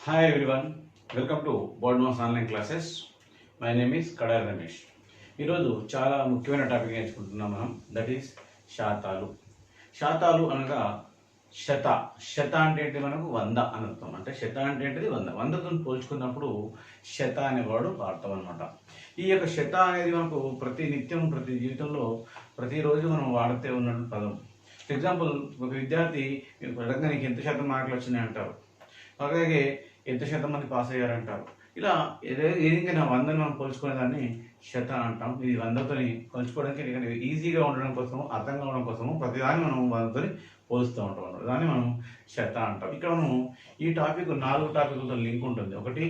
Hi everyone, welcome to Boardmouse online classes. My name is Kadari Ramesh. ఈరోజు చాలా ముఖ్యమైన topic నేర్చుకుంటున్నాం మనం, దట్ ఈస్ శాతాలు. శాతాలు అనగా శత. శత అంటే ఏంటి? మనకు 100 అని అర్థం. అంటే శత అంటే ఏంటిది? 100. 100తో పోల్చుకున్నప్పుడు శత అనే వర్డ్ వాడతాం అనమాట. ఈ యొక్క శత అనేది మనకు ప్రతి నిత్యం ప్రతి జీవితంలో ప్రతిరోజు మనం వాడితే ఉన్న పదం. ఫర్ ఎగ్జాంపుల్, ఒక విద్యార్థి అడగగా నీకు ఎంత శాతం మార్కులు వచ్చినాయి అంటారు, అలాగే ఎంత శాతం మంది పాస్ అయ్యారంటారు. ఇలా ఏదైనా 100ని మనం పోల్చుకునే దాన్ని శత అంటాం. ఇది 100తో పోల్చుకోవడానికి ఈజీగా ఉండడం కోసము, అర్థం కావడం కోసము ప్రతిదాన్ని మనం 100తో పోలుస్తూ ఉంటాం అన్నమాట. దాన్ని మనం శత అంటాం. ఇక్కడ మనం ఈ టాపిక్ 4 టాపిక్లతో లింక్ ఉంటుంది. ఒకటి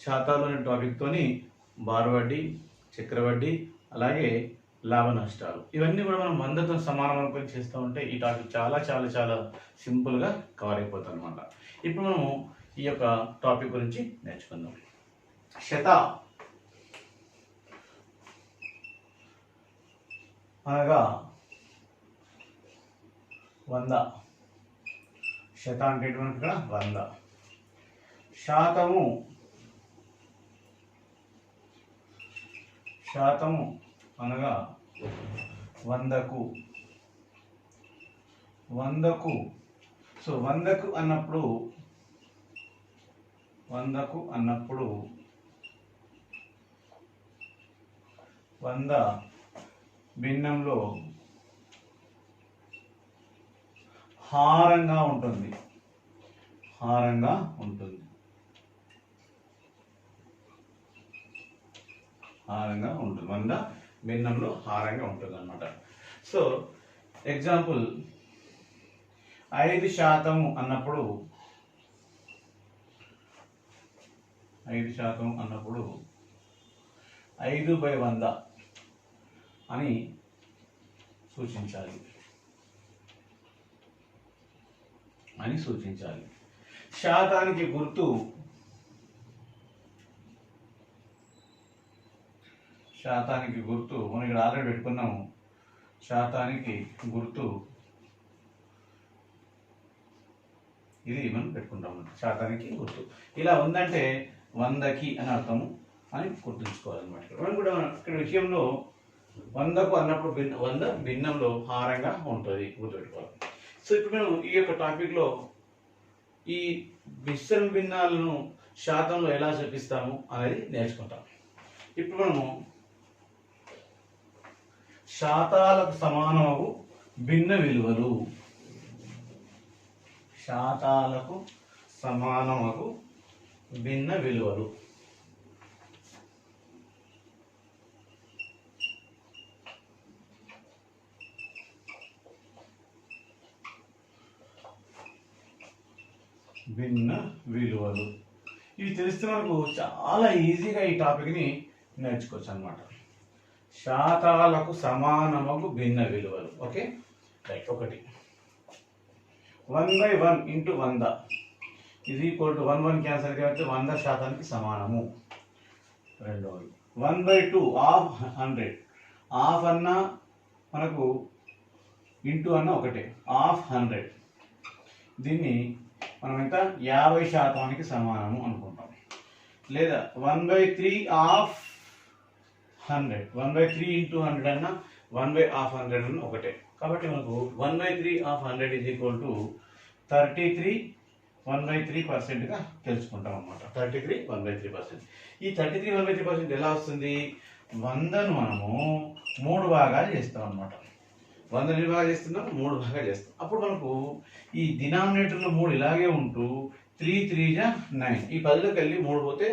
శాతాలు అనే టాపిక్తోని బారువడ్డీ, చక్రవడ్డీ, అలాగే లాభ నష్టాలు, ఇవన్నీ కూడా మనం 100తో సమానం అనుకొని చేస్తూ ఉంటే ఈ టాపిక్ చాలా చాలా చాలా సింపుల్గా కవర్ అయిపోతుంది అనమాట. ఇప్పుడు మనం ఈ యొక్క టాపిక్ గురించి నేర్చుకుందాం. శత అనగా 100. శత అంటే మనకి ఇక్కడ 100. శాతము అనగా 100కు. సో 100కు అన్నప్పుడు 100 భిన్నంలో హారంగా ఉంటుంది. 100 భిన్నంలో హారంగా ఉంటుంది అన్నమాట. సో ఎగ్జాంపుల్, 5% అన్నప్పుడు 5/100 అని సూచించాలి. శాతానికి గుర్తు మనం ఇక్కడ ఆల్రెడీ పెట్టుకున్నాము. శాతానికి గుర్తు ఇది మనం పెట్టుకుంటాము. శాతానికి గుర్తు ఇలా ఉందంటే 100కి అని అర్థము అని గుర్తుంచుకోవాలన్నమాట. మనం కూడా ఇక్కడ విషయంలో 100కు అన్నప్పుడు 100 భిన్నంలో హారంగా ఉంటుంది, గుర్తుపెట్టుకోవాలి. సో ఇప్పుడు మనం ఈ యొక్క టాపిక్లో ఈ మిశ్రమ భిన్నాలను శాతంలో ఎలా చూపిస్తాము అనేది నేర్చుకుంటాం. ఇప్పుడు మనము శాతాలకు సమానము భిన్న విలువలు. ఇవి తెలిస్తే మనకు చాలా ఈజీగా ఈ టాపిక్ని నేర్చుకోవచ్చు అన్నమాట. శాతాలకు సమానమగు భిన్న విలువలు. Okay, right. ఒకటి 1/1 × 100 ఇది ఈక్వల్ టు 1 క్యాన్సల్ కాబట్టి 100 శాతానికి సమానము. రెండవది 1/2 ఆఫ్ 100. ఆఫ్ అన్న మనకు ఇంటూ అన్న ఒకటే, ఆఫ్ 100. దీన్ని మనం ఎంత 50 శాతానికి సమానము అనుకుంటాం. లేదా 1/3 ఆఫ్ 100. 1/3 × 100 అన్న 1/100 అన్న ఒకటే. కాబట్టి మనకు 1/3 ఆఫ్ 100 ఈజ్ ఈక్వల్ టు 33 1/3%గా తెలుసుకుంటాం అన్నమాట. 33 1/3%. ఈ 33 1/3% ఎలా వస్తుంది? 100ను మనము 3 భాగాలు చేస్తాం అన్నమాట. 100 ఎన్ని భాగాలు చేస్తున్నాం? 3 భాగాలు చేస్తాం. అప్పుడు మనకు ఈ డినామినేటర్లో 3 ఇలాగే ఉంటూ 3 3 9. ఈ 10లోకి వెళ్ళి 3 పోతే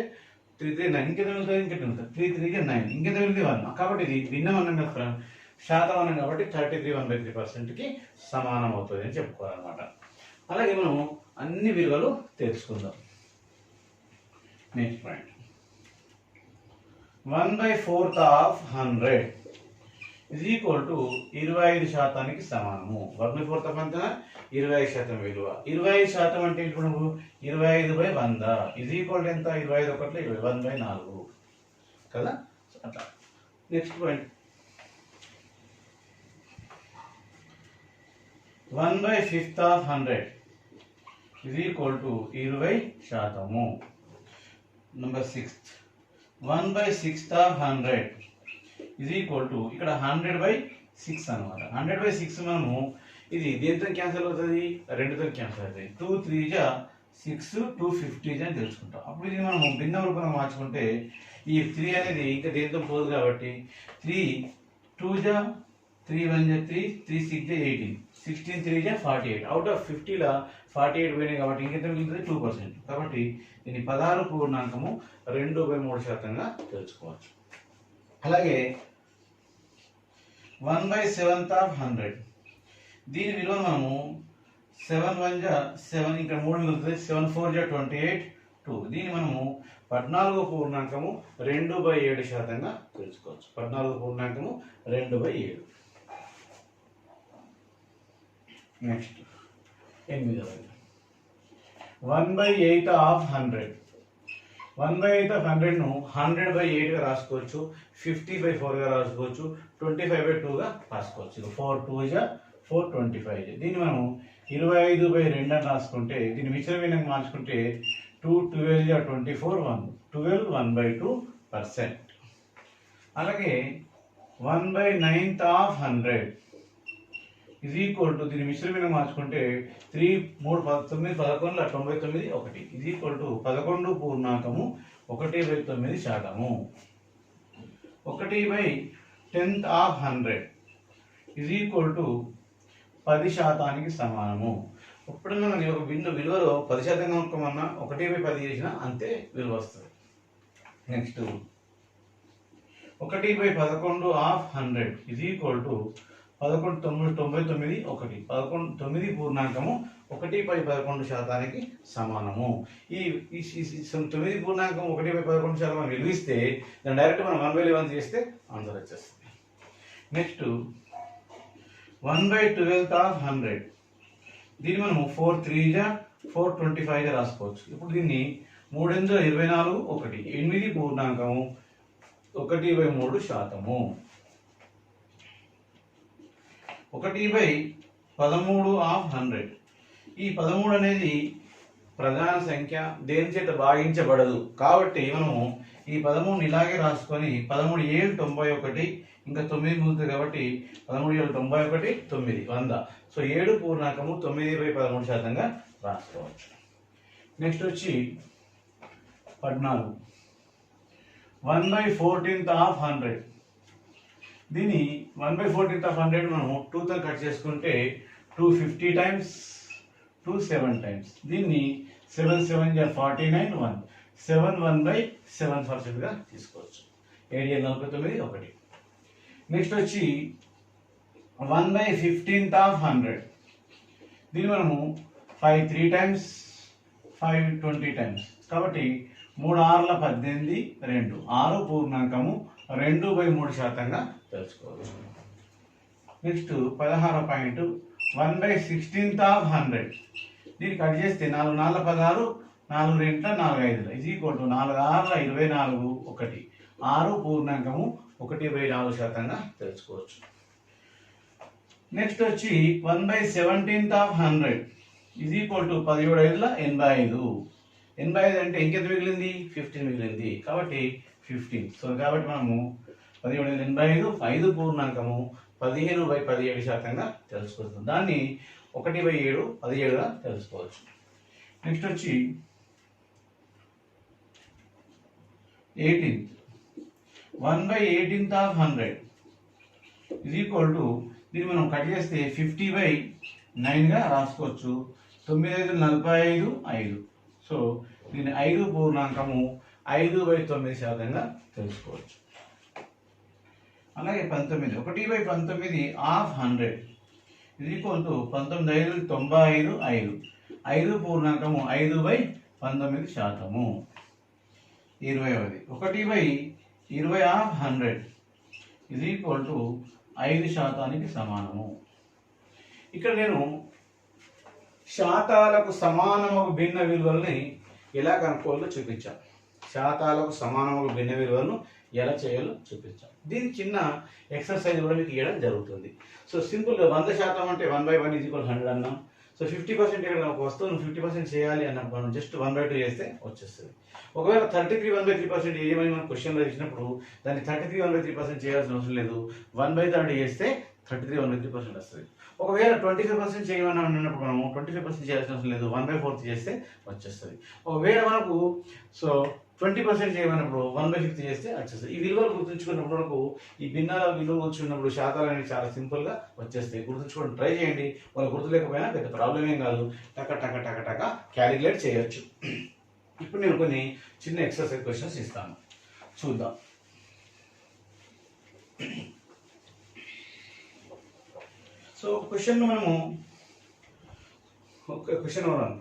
3 3 9. ఇంకెంత మిగులుతుంది? 3 3 9. ఇంకెంత మిగిలింది? 1. కాబట్టి ఇది భిన్నం అన్నాం కదా, శాతం అన్నాం కాబట్టి 33 1/3%కి సమానం అవుతుంది అని చెప్పుకోవాలన్నమాట. అలాగే మనం అన్ని విలువలు తెలుసుకుందాం. Next point, 1/4 of 100 is equal to 25 శాతానికి సమానము. 1/4 ఆఫ్ ఎంత? 25% విలువ. 25% అంటే ఇప్పుడు 25/100 ఈజ్ ఈక్వల్ టు ఎంత? 25 1 1/4 కదా. అట్లా. నెక్స్ట్ పాయింట్, 1/5 ఆఫ్ 100 ఇది ఈక్వల్ టు 20%. నెంబర్ 6 1/6 ఆఫ్ 100 ఇది ఈక్వల్ టు ఇక్కడ 100/6 అనమాట. 100/6 మనము ఇది దేనితో క్యాన్సిల్ అవుతుంది, 2తో క్యాన్సిల్ అవుతుంది. 2 3 జా 6 2 50 అని తెలుసుకుంటాం. అప్పుడు ఇది మనం భిన్న రూపంలో మార్చుకుంటే ఈ 3 అనేది ఇంకా దేనితో పోదు కాబట్టి 3 2 జా 3 1 జా 3 3 6 జా 18 16 3 జా 48. అవుట్ ఆఫ్ 50లా 48 పోయినాయి కాబట్టి ఇంకెంత మిగులుతుంది 2%. కాబట్టి దీన్ని 16.2/3%గా తెలుసుకోవచ్చు. అలాగే 1/7 ఆఫ్ 100 దీని విలువ మనము 7 1 జా 7 ఇక్కడ 3 మిగులుతుంది. 7 4 జా 28 2. దీన్ని మనము 14.2/7%గా తెలుసుకోవచ్చు. 14.2/7. నెక్స్ట్ 8వ 1/8 ఆఫ్ 100 1/8 ఆఫ్ 100ను 100/8గా రాసుకోవచ్చు, 50/4గా రాసుకోవచ్చు, 25/2గా రాసుకోవచ్చు. 4 2 జా 4 25. దీన్ని మనం 25/2 అని రాసుకుంటే దీన్ని విచలవినంగా మార్చుకుంటే 2 12 జా 24 1 12 1/2%. అలాగే 1/9 ఆఫ్ 100 ఇది ఈక్వల్ టు దీన్ని మిశ్రమంగా మార్చుకుంటే 3 3 19 11 99 1 ఇది ఈక్వల్ టు 11.1/9%. 1/10 ఆఫ్ 100 ఇది ఈక్వల్ టు 10%కి సమానము. ఎప్పుడన్నా మనం ఒక విలువలో 10% కనుక్కోమన్నా 1/10 చేసినా అంతే విలువ వస్తుంది. నెక్స్ట్ 1/11 ఆఫ్ 100 ఇది ఈక్వల్ టు 11 99 1 9.1/11%కి సమానము. ఈ 9.1/11% మనం విలువిస్తే దాన్ని డైరెక్ట్ మనం 1/11 చేస్తే ఆన్సర్ వచ్చేస్తుంది. నెక్స్ట్ 1/12 ఆఫ్ 100 దీన్ని మనము 4 3 జా 4 25గా రాసుకోవచ్చు. ఇప్పుడు దీన్ని 3 8 24 1 8.1/3%. 1/13 ఆఫ్ 100 ఈ 13 అనేది ప్రధాన సంఖ్య, దేని చేత భాగించబడదు కాబట్టి మనము ఈ 13 ఇలాగే రాసుకొని 13 7 91 ఇంకా 9 మిగులుతుంది కాబట్టి 13 7 91 9 100. సో 7.9/13%గా రాసుకోవచ్చు. నెక్స్ట్ వచ్చి 14 1/14 ఆఫ్ 100 దీన్ని 1/14 ఆఫ్ 100 మనము 2తో కట్ చేసుకుంటే 250 టైమ్స్ 2 7 టైమ్స్. దీన్ని 7 7 జా 49 1 7 1/7%గా తీసుకోవచ్చు. 7 49 1. నెక్స్ట్ వచ్చి 1/15 ఆఫ్ 100 దీన్ని మనము 5 3 టైమ్స్ 5 20 టైమ్స్ కాబట్టి 3 6 18 2 6.2/3%గా తెలుసుకోవచ్చు. నెక్స్ట్ 16వ పాయింట్ 1/16 ఆఫ్ 100 దీన్ని కట్ చేస్తే 4 4 16 4 2 4 5 ఇది ఈక్వల్ టు 4 6 24 1 6.1/4%గా తెలుసుకోవచ్చు. నెక్స్ట్ వచ్చి 1/17 ఆఫ్ 100 ఇది ఈక్వల్ టు 17 5 85. 85 అంటే ఇంకెంత మిగిలింది 15 మిగిలింది కాబట్టి 15. సో కాబట్టి మనము 17 85 5.15/17%గా తెలుసుకోవచ్చు. దాన్ని 1/7 17గా తెలుసుకోవచ్చు. నెక్స్ట్ వచ్చి 18 1/18 ఆఫ్ 100 ఇది ఈక్వల్ టు దీన్ని మనం కట్ చేస్తే 50/9గా రాసుకోవచ్చు. 9 5 45 5. సో దీన్ని 5.5/9%గా తెలుసుకోవచ్చు. అలాగే 19 1/19 ఆఫ్ 100 ఇది ఈక్వల్ టు 19 5 95 5 5.5/19%. 20వ 1/20 ఆఫ్ 100 ఇది ఈక్వల్ టు 5%కి సమానము. ఇక్కడ నేను శాతాలకు సమానము భిన్న విలువల్ని ఎలా కనుక్కోవాలో చూపించాను. శాతాలకు సమానము భిన్న విలువలను ఎలా చేయాలో చూపించాం. దీని చిన్న ఎక్సర్సైజ్ కూడా మీకు ఇవ్వడం జరుగుతుంది. సో సింపుల్గా 100% అంటే 1/1 = 100 అన్నాం. సో 50% ఇక్కడ ఒక వస్తువును 50% చేయాలి అన్నప్పుడు మనం జస్ట్ 1/2 చేస్తే వచ్చేస్తుంది. ఒకవేళ 33 1/3% ఏమని మనం క్వశ్చన్లో ఇచ్చినప్పుడు దాన్ని 33 1/3% చేయాల్సిన అవసరం లేదు, 1/3 చేస్తే 33 1/3% వస్తుంది. ఒకవేళ 25% చేయమని అన్నప్పుడు మనం 25% చేయాల్సిన అవసరం లేదు, 1/4 చేస్తే వచ్చేస్తుంది. ఒకవేళ మనకు సో 20% చేయమన్నప్పుడు 1/5 చేస్తే వచ్చేస్తుంది. ఈ విలువలు గుర్తుంచుకున్నప్పుడు మనకు ఈ భిన్నాల విలువ గుర్తుంచుకున్నప్పుడు శాతాలు అనేవి చాలా సింపుల్గా వచ్చేస్తాయి. గుర్తుంచుకోవడం ట్రై చేయండి. వాళ్ళు గుర్తులేకపోయినా పెద్ద ప్రాబ్లం ఏం కాదు, టక టక టక టక క్యాలిక్యులేట్ చేయొచ్చు. ఇప్పుడు నేను కొన్ని చిన్న ఎక్సర్సైజ్ క్వశ్చన్స్ ఇస్తాను, చూద్దాం. సో క్వశ్చన్ మనము question number 1,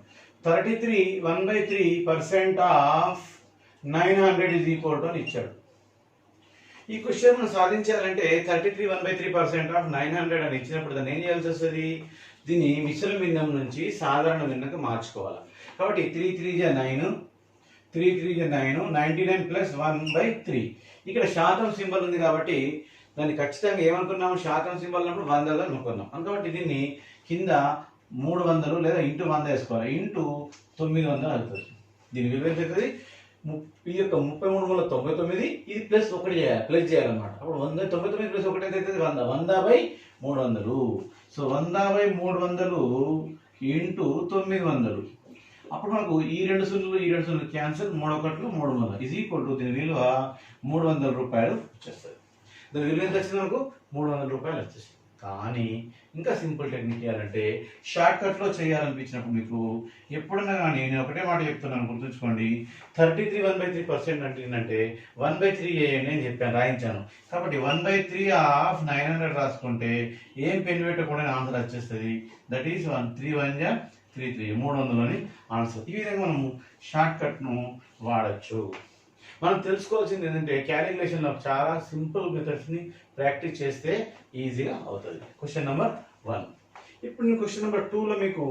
33 1/3% of 900 is equal to అని ఇచ్చాడు. ఈ క్వశ్చన్ మనం సాధించాలంటే 33 1/3% ఆఫ్ 900 అని ఇచ్చినప్పుడు దాన్ని ఏం చేయాల్సి వస్తుంది, దీన్ని మిశ్రమ భిన్నం నుంచి సాధారణ భిన్నంగా మార్చుకోవాలి. కాబట్టి 3 3 9, 3 3 9, 99 ప్లస్ 1/3. ఇక్కడ శాతం సింబల్ ఉంది కాబట్టి దాన్ని ఖచ్చితంగా ఏమనుకున్నాము, శాతం సింబల్ అన్నప్పుడు 100గా అనుకున్నాం. కాబట్టి దీన్ని కింద 300 లేదా ఇంటూ 100 వేసుకోవాలి, ఇంటూ 900 అవుతుంది. దీని విలువ ఎంత అవుతుంది, ఈ యొక్క 33 మూల 99, ఇది ప్లస్ 1 చేయాలి, ప్లస్ చేయాలన్నమాట. అప్పుడు 99 ప్లస్ 1 ఎంత అవుతుంది, 100, 100/300. So 100/300 into 900. అప్పుడు మనకు ఈ 2 సున్నాలు క్యాన్సిల్, 3 1 3 1 ఈజ్ ఈక్వల్ టు దీని విలువ 300 రూపాయలు వచ్చేస్తుంది. దాని విలువ ఎంత వచ్చింది, మనకు 300 రూపాయలు వచ్చేసింది. కానీ ఇంకా సింపుల్ టెక్నిక్ చేయాలంటే షార్ట్ కట్లో చేయాలనిపించినప్పుడు మీకు ఎప్పుడన్నా కానీ నేను ఒకటే మాట చెప్తున్నాను, గుర్తుంచుకోండి. 33 1/3% అంటే ఏంటంటే 1/3 చేయండి అని చెప్పాను, రాయించాను. కాబట్టి 1/3 ఆఫ్ 900 రాసుకుంటే ఏం పెన్ పెట్టకుండా ఆన్సర్ వచ్చేస్తుంది. దట్ ఈస్ 3 1 3 300 అని ఆన్సర్. ఈ విధంగా మనము షార్ట్ కట్ను వాడచ్చు. మనం తెలుసుకోవాల్సింది ఏంటంటే క్యాలిక్యులేషన్లో చాలా సింపుల్ మెథడ్స్ని ప్రాక్టీస్ చేస్తే ఈజీగా అవుతుంది. Question number 1. ఇప్పుడు నేను క్వశ్చన్ నెంబర్ 2లో మీకు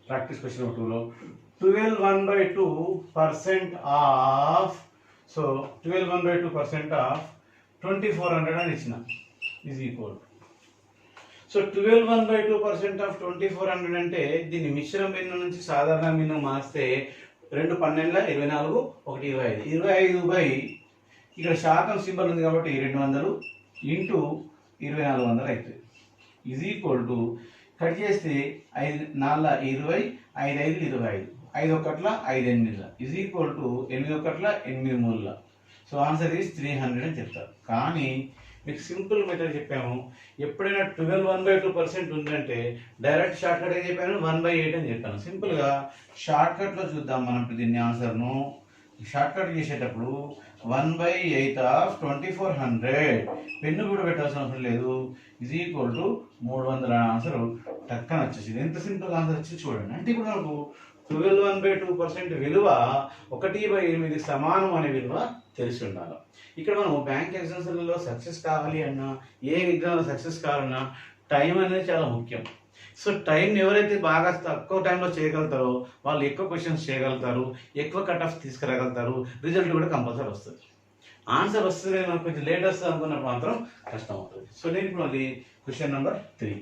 ప్రాక్టీస్ క్వశ్చన్ నెంబర్ 2లో 12 1/2% ఆఫ్ 2400 అని ఇచ్చిన ఈజ్ ఈక్వల్. సో 12 1/2% ఆఫ్ 2400 అంటే దీన్ని మిశ్రమ భిన్నం నుంచి సాధారణ భిన్నం మార్స్తే 2 12 24 1 25 25 ఇక్కడ శాతం సింబల్ ఉంది కాబట్టి 200 ఇంటూ 2400 అవుతుంది. ఈజ్ ఈక్వల్ టు కట్ చేస్తే 5 4 20 5 5 25 5 1 5 8 is equal to 8 1 8 3. So answer is 300 అని చెప్తారు. కానీ మీకు సింపుల్ మెథడ్ చెప్పాము. ఎప్పుడైనా 12 1/2% ఉందంటే డైరెక్ట్ షార్ట్ కట్ ఏం చెప్పాను, 1/8 అని చెప్పాను. సింపుల్గా షార్ట్ కట్లో చూద్దాం మనం దీన్ని ఆన్సర్ను. షార్ట్ కట్ చేసేటప్పుడు 1/8 ఆఫ్ 2400 పెన్ను కూడా పెట్టాల్సిన అవసరం లేదు, ఈజ్ ఈక్వల్ టు 300 ఆన్సర్ టక్కన వచ్చేసింది. ఎంత సింపుల్ ఆన్సర్ వచ్చింది చూడండి. అంటే ఇప్పుడు మనకు 12 1/2% విలువ 1/8 సమానం అనే విలువ తెలిసి ఉండాలి. ఇక్కడ మనం బ్యాంక్ ఎగ్జామ్స్లలో సక్సెస్ కావాలి అన్నా, ఏ ఎగ్జామ్లో సక్సెస్ కావాలన్నా టైం అనేది చాలా ముఖ్యం. సో టైంని ఎవరైతే బాగా తక్కువ టైంలో చేయగలుగుతారో వాళ్ళు ఎక్కువ క్వశ్చన్స్ చేయగలుగుతారు, ఎక్కువ కట్ ఆఫ్ తీసుకురాగలుగుతారు, రిజల్ట్ కూడా కంపల్సరీ వస్తుంది. ఆన్సర్ వస్తుంది మనకు కొంచెం లేట్ వస్తుంది అనుకున్నప్పుడు మాత్రం కష్టం అవుతుంది. సో నేను ఇప్పుడు మళ్ళీ question number 3.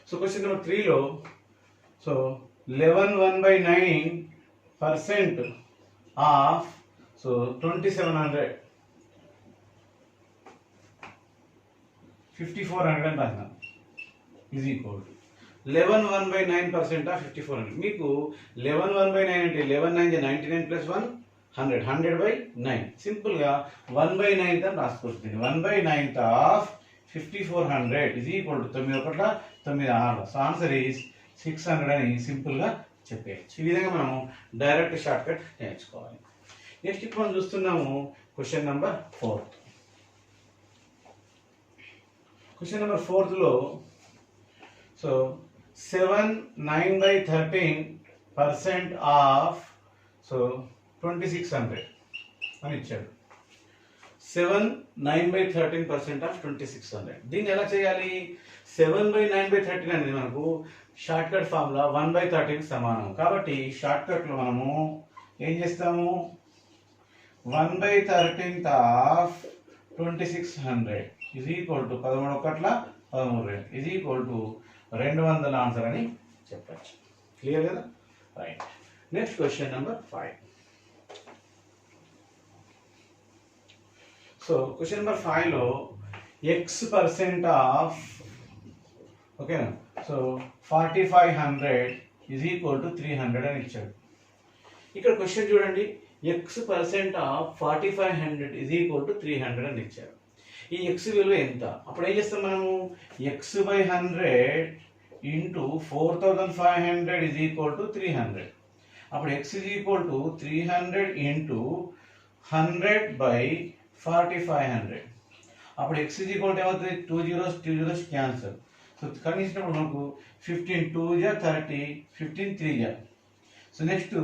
So question number 3లో 11 1/9% ఆఫ్ 2700 5400 అని రాసిన ఈజ్ ఈక్వల్ టు 11 1/9% ఆఫ్ 5400. మీకు 11 1/9 అంటే 11 9 99 ప్లస్ 1 100 100/9. సింపుల్గా 1/9 అని రాసుకోవచ్చు. 1/9 of 5400 is equal to 9 1 9 6. So answer is 600 అని సింపుల్గా చెప్పేయచ్చు. ఈ విధంగా మనం డైరెక్ట్ షార్ట్ కట్ నేర్చుకోవాలి. నెక్స్ట్ ఇప్పుడు మనం చూస్తున్నాము క్వశ్చన్ నెంబర్ 4. క్వశ్చన్ నెంబర్ 4లో 7 9/13% ఆఫ్ 2600 అని ఇచ్చాడు. 7 9/13% ఆఫ్ 2600. దీన్ని ఎలా చేయాలి, 7/9/13 అనేది మనకు షార్ట్ కట్ ఫార్ములా 1/30కి సమానం. కాబట్టి షార్ట్ కట్లో మనము ఏం చేస్తాము, 1/13 of 2600 is equal to 13 is equal to 200 answer అని చెప్పచ్చు. క్లియర్ కదా? Right. Next question number 5. So question number 5లో x% ఆఫ్ ఓకేనా, సో 4500 ఈజ్ ఈక్వల్ టు 300 అని ఇచ్చాడు. ఇక్కడ క్వశ్చన్ చూడండి, x% of 4500 is equal to 300 అని ఇచ్చారు. ఈ x విలువ ఎంత? అప్పుడు ఏం చేస్తాం మనము, x/100 into 4500 is equal to 300. అప్పుడు x is equal to 300 into 100/4500. అప్పుడు x ఈజ్ ఈక్వల్ టు ఏమవుతుంది, 2 zeros క్యాన్సల్. సో కనిపించినప్పుడు మనకు 15 2 జా 30, 15 3 జా. సో నెక్స్ట్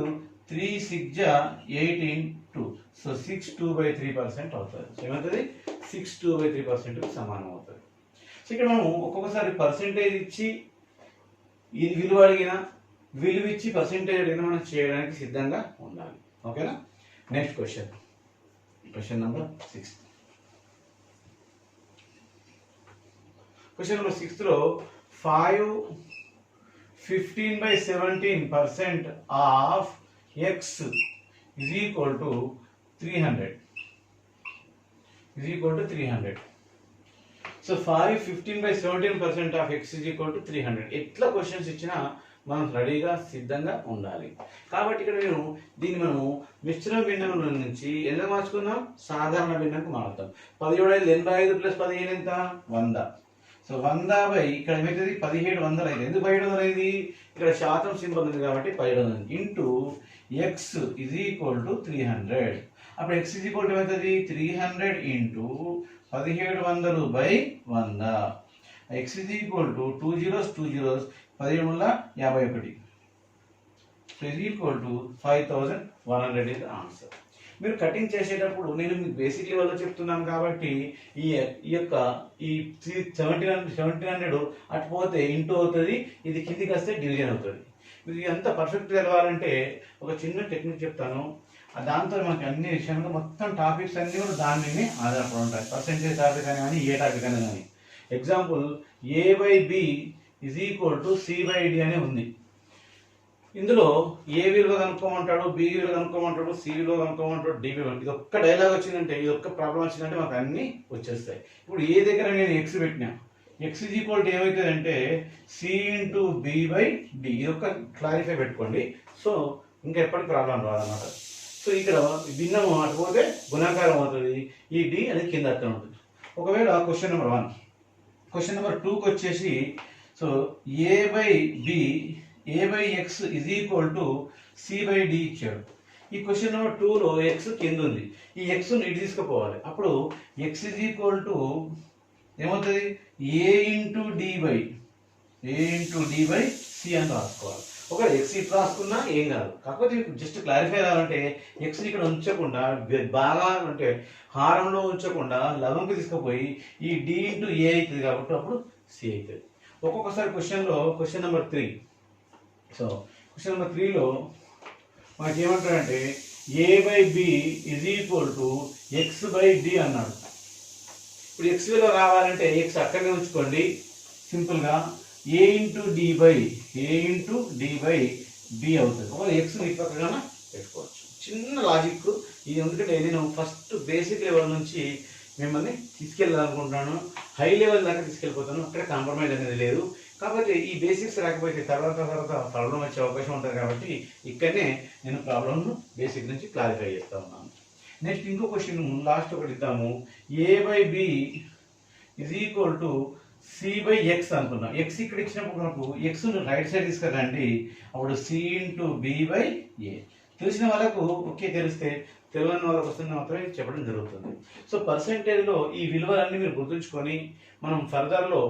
3 6 జా 18 2. సో 6 2/3% అవుతుంది. సో ఏమవుతుంది, 6 2/3% సమానం అవుతుంది. సో ఇక్కడ మనం ఒక్కొక్కసారి పర్సెంటేజ్ ఇచ్చి ఇది విలువ అడిగినా, విలువ ఇచ్చి పర్సెంటేజ్ అడిగినా మనం చేయడానికి సిద్ధంగా ఉండాలి. ఓకేనా? Next question number 6. Question number 6లో 15/17% of x is equal to 300. So 15/17% of x is equal to 300. ఎట్లా క్వశ్చన్స్ ఇచ్చినా మనం రెడీగా సిద్ధంగా ఉండాలి. కాబట్టి ఇక్కడ దీన్ని మనం మిశ్రమ భిన్నం నుంచి ఎందుకు మార్చుకుందాం, సాధారణ భిన్నంకు మారుతాం. 17 85 + 15 ఎంత, 100. సో 100 ఇక్కడ ఏమవుతుంది, 1700 అయింది. ఎందుకు 1700 అయింది, ఇక్కడ శాతం సింబల్ ఉంది కాబట్టి 1700 into X is equal to 300. అప్పుడు x ఈజ్ ఈక్వల్ టు ఏమవుతుంది, 300 into 1700/100. x is equal to 2 zeros 1751. So is equal to 5100 is answer. మీరు కటింగ్ చేసేటప్పుడు నేను మీకు బేసిక్ లెవెల్లో చెప్తున్నాను కాబట్టి ఈ 1700 అటు పోతే ఇంటూ అవుతుంది, ఇది కిందికి వస్తే డివిజన్ అవుతుంది. మీకు ఎంత పర్ఫెక్ట్ తెలవాలంటే ఒక చిన్న టెక్నిక్ చెప్తాను. దాంతో మనకి అన్ని విషయాలు మొత్తం టాపిక్స్ అన్ని కూడా దాని మీద ఆధారపడి ఉంటాయి. పర్సెంటేజ్ టాపిక్ అని కానీ, ఏ టాపిక్ అని కానీ. Example a/b is equal to c/d అని ఉంది. ఇందులో ఏ విలువ కనుక్కోమంటాడు, బి విలువ కనుక్కోమంటాడు, సి విలువ కనుక్కోమంటాడు, డి విలువ. ఇది ఒక్క డైలాగ్ వచ్చిందంటే, ఇది ఒక్క ప్రాబ్లం వచ్చిందంటే మాకు అన్ని వచ్చేస్తాయి. ఇప్పుడు ఏ దగ్గర నేను ఎక్స్ పెట్టినా, ఎక్స్ ఈజ్ ఈక్వల్ టు ఏమవుతుంది అంటే సి ఇంటూ బి/డి. ఇది ఒక్క క్లారిఫై పెట్టుకోండి. సో ఇంకా ఎప్పటికి ప్రాబ్లం రాదన్నమాట. సో ఇక్కడ భిన్నం అటు పోతే గుణాకారం అవుతుంది, ఈ డి అనేది కింద అక్కడ ఉంటుంది. ఒకవేళ క్వశ్చన్ నెంబర్ 1. క్వశ్చన్ నెంబర్ 2కి వచ్చేసి so a/x is equal to c/d ఇచ్చాడు. ఈ క్వశ్చన్ నెంబర్ 2లో ఎక్స్ కింద ఉంది, ఈ ఎక్స్ ఇటు తీసుకుపోవాలి. అప్పుడు ఎక్స్ ఈజ్ ఈక్వల్ టు ఏమవుతుంది, a ఇంటూ d/c అని రాసుకోవాలి. ఒకవేళ ఎక్స్ ఇటు రాసుకున్నా ఏం కాదు. కాకపోతే జస్ట్ క్లారిఫై అవ్వాలంటే ఎక్స్ ఇక్కడ ఉంచకుండా, బాగా అంటే హారంలో ఉంచకుండా లవంకి తీసుకుపోయి ఈ డి ఇంటూ ఏ అవుతుంది కాబట్టి అప్పుడు సి అవుతుంది. ఒక్కొక్కసారి question number 3. So question number 3లో మనకి ఏమంటారంటే a/b is equal to x/d అన్నాడు. ఇప్పుడు ఎక్స్ విలువ రావాలంటే ఎక్స్ అక్కడనే ఉంచుకోండి, సింపుల్గా a ఇంటూ d/b అవుతుంది. ఒక ఎక్స్ ఈ పక్కన పెట్టుకోవచ్చు. చిన్న లాజిక్ ఇది, ఎందుకంటే నేను ఫస్ట్ బేసిక్ లెవెల్ నుంచి మిమ్మల్ని తీసుకెళ్ళాలనుకుంటున్నాను, హై లెవెల్ దాకా తీసుకెళ్ళిపోతాను. అక్కడ కాంప్రమైజ్ అనేది లేదు. కాబట్టి ఈ బేసిక్స్ రాకపోతే తర్వాత ప్రాబ్లం వచ్చే అవకాశం ఉంటుంది. కాబట్టి ఇక్కడనే నేను ప్రాబ్లమ్ను బేసిక్ నుంచి క్లారిఫై చేస్తూ ఉన్నాను. నెక్స్ట్ ఇంకో క్వశ్చన్ లాస్ట్ ఒకటి ఇద్దాము. a/b is equal to c/x అనుకున్నాం. ఎక్స్ ఇక్కడ ఇచ్చినప్పుడు మనకు ఎక్స్ రైట్ సైడ్ తీసుకురండి, అప్పుడు c ఇంటూ b/a. తెలిసిన వాళ్ళకు ఓకే, తెలిస్తే తెలియని వాళ్ళకి వస్తుంది మాత్రమే చెప్పడం జరుగుతుంది. సో పర్సెంటేజ్లో ఈ విలువలన్నీ మీరు గుర్తుంచుకొని మనం ఫర్దర్లో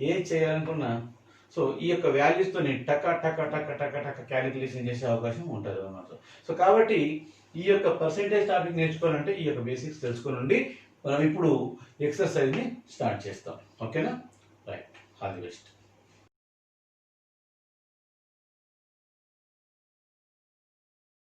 ఏం చేయాలనుకున్నా సో ఈ యొక్క వాల్యూస్తో టక క్యాలిక్యులేషన్ చేసే అవకాశం ఉంటుంది అన్నమాట. సో కాబట్టి ఈ యొక్క పర్సెంటేజ్ టాపిక్ నేర్చుకోవాలంటే ఈ యొక్క బేసిక్స్ తెలుసుకోనండి. మనం ఇప్పుడు ఎక్సర్సైజ్ని స్టార్ట్ చేస్తాం. ఓకేనా? రైట్. All the best.